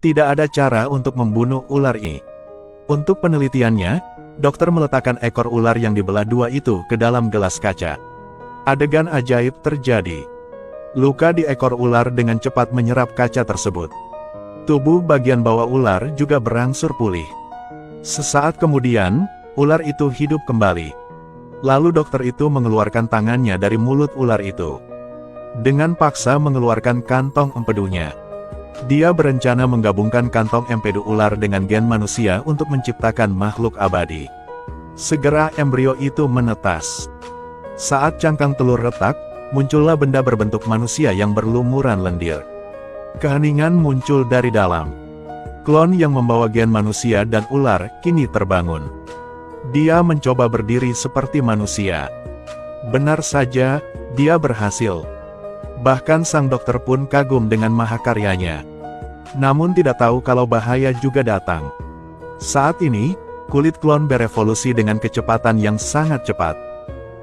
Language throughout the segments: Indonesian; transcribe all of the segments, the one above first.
Tidak ada cara untuk membunuh ular ini. Untuk penelitiannya, dokter meletakkan ekor ular yang dibelah dua itu ke dalam gelas kaca. Adegan ajaib terjadi. Luka di ekor ular dengan cepat menyerap kaca tersebut. Tubuh bagian bawah ular juga berangsur pulih. Sesaat kemudian, ular itu hidup kembali. Lalu dokter itu mengeluarkan tangannya dari mulut ular itu. Dengan paksa mengeluarkan kantong empedunya. Dia berencana menggabungkan kantong empedu ular dengan gen manusia untuk menciptakan makhluk abadi. Segera embrio itu menetas. Saat cangkang telur retak, muncullah benda berbentuk manusia yang berlumuran lendir. Keheningan muncul dari dalam. Klon yang membawa gen manusia dan ular kini terbangun. Dia mencoba berdiri seperti manusia. Benar saja, dia berhasil. Bahkan sang dokter pun kagum dengan mahakaryanya. Namun tidak tahu kalau bahaya juga datang. Saat ini, kulit klon berevolusi dengan kecepatan yang sangat cepat.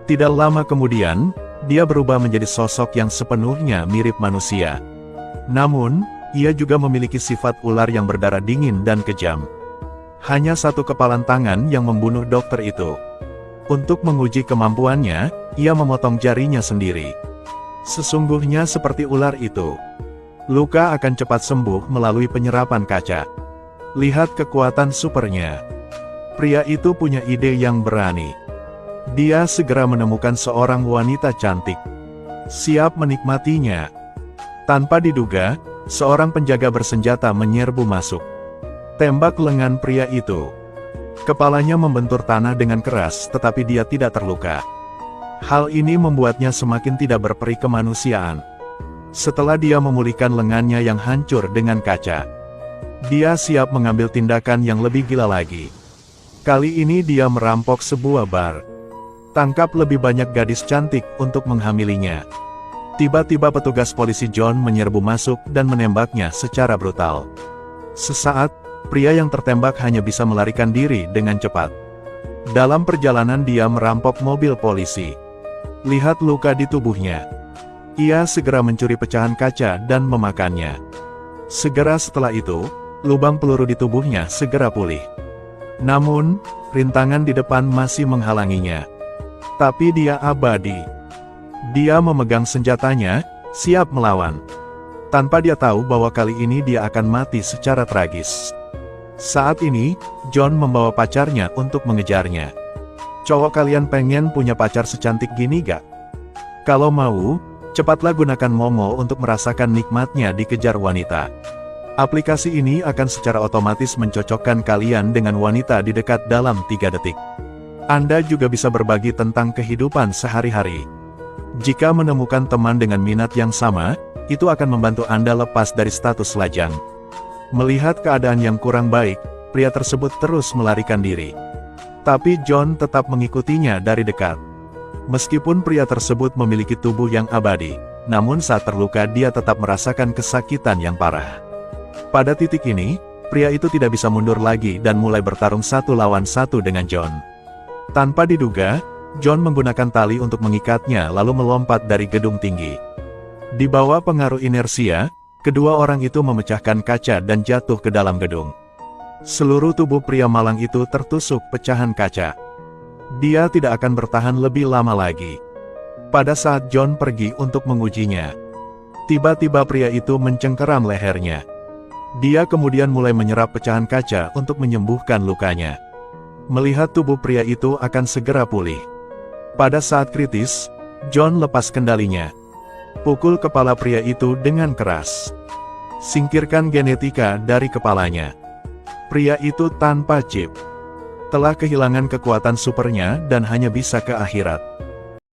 Tidak lama kemudian, dia berubah menjadi sosok yang sepenuhnya mirip manusia. Namun, ia juga memiliki sifat ular yang berdarah dingin dan kejam. Hanya satu kepalan tangan yang membunuh dokter itu. Untuk menguji kemampuannya, ia memotong jarinya sendiri. Sesungguhnya seperti ular itu. Luka akan cepat sembuh melalui penyerapan kaca. Lihat kekuatan supernya. Pria itu punya ide yang berani. Dia segera menemukan seorang wanita cantik. Siap menikmatinya. Tanpa diduga, seorang penjaga bersenjata menyerbu masuk. Tembak lengan pria itu. Kepalanya membentur tanah dengan keras tetapi dia tidak terluka. Hal ini membuatnya semakin tidak berperi kemanusiaan. Setelah dia memulihkan lengannya yang hancur dengan kaca, dia siap mengambil tindakan yang lebih gila lagi. Kali ini dia merampok sebuah bar. Tangkap lebih banyak gadis cantik untuk menghamilinya. Tiba-tiba petugas polisi John menyerbu masuk dan menembaknya secara brutal. Sesaat, pria yang tertembak hanya bisa melarikan diri dengan cepat. Dalam perjalanan dia merampok mobil polisi. Lihat luka di tubuhnya. Ia segera mencuri pecahan kaca dan memakannya. Segera setelah itu, lubang peluru di tubuhnya segera pulih. Namun, rintangan di depan masih menghalanginya. Tapi dia abadi. Dia memegang senjatanya, siap melawan. Tanpa dia tahu bahwa kali ini dia akan mati secara tragis. Saat ini, John membawa pacarnya untuk mengejarnya. Cowok kalian pengen punya pacar secantik gini gak? Kalau mau, cepatlah gunakan Momo untuk merasakan nikmatnya dikejar wanita. Aplikasi ini akan secara otomatis mencocokkan kalian dengan wanita di dekat dalam 3 detik. Anda juga bisa berbagi tentang kehidupan sehari-hari. Jika menemukan teman dengan minat yang sama, itu akan membantu Anda lepas dari status lajang. Melihat keadaan yang kurang baik, pria tersebut terus melarikan diri. Tapi John tetap mengikutinya dari dekat. Meskipun pria tersebut memiliki tubuh yang abadi, namun saat terluka dia tetap merasakan kesakitan yang parah. Pada titik ini, pria itu tidak bisa mundur lagi dan mulai bertarung 1 lawan 1 dengan John. Tanpa diduga, John menggunakan tali untuk mengikatnya lalu melompat dari gedung tinggi. Di bawah pengaruh inersia, kedua orang itu memecahkan kaca dan jatuh ke dalam gedung. Seluruh tubuh pria malang itu tertusuk pecahan kaca. Dia tidak akan bertahan lebih lama lagi. Pada saat John pergi untuk mengujinya, tiba-tiba pria itu mencengkeram lehernya. Dia kemudian mulai menyerap pecahan kaca untuk menyembuhkan lukanya. Melihat tubuh pria itu akan segera pulih. Pada saat kritis, John lepas kendalinya. Pukul kepala pria itu dengan keras. Singkirkan genetika dari kepalanya. Pria itu tanpa chip. Telah kehilangan kekuatan supernya dan hanya bisa ke akhirat.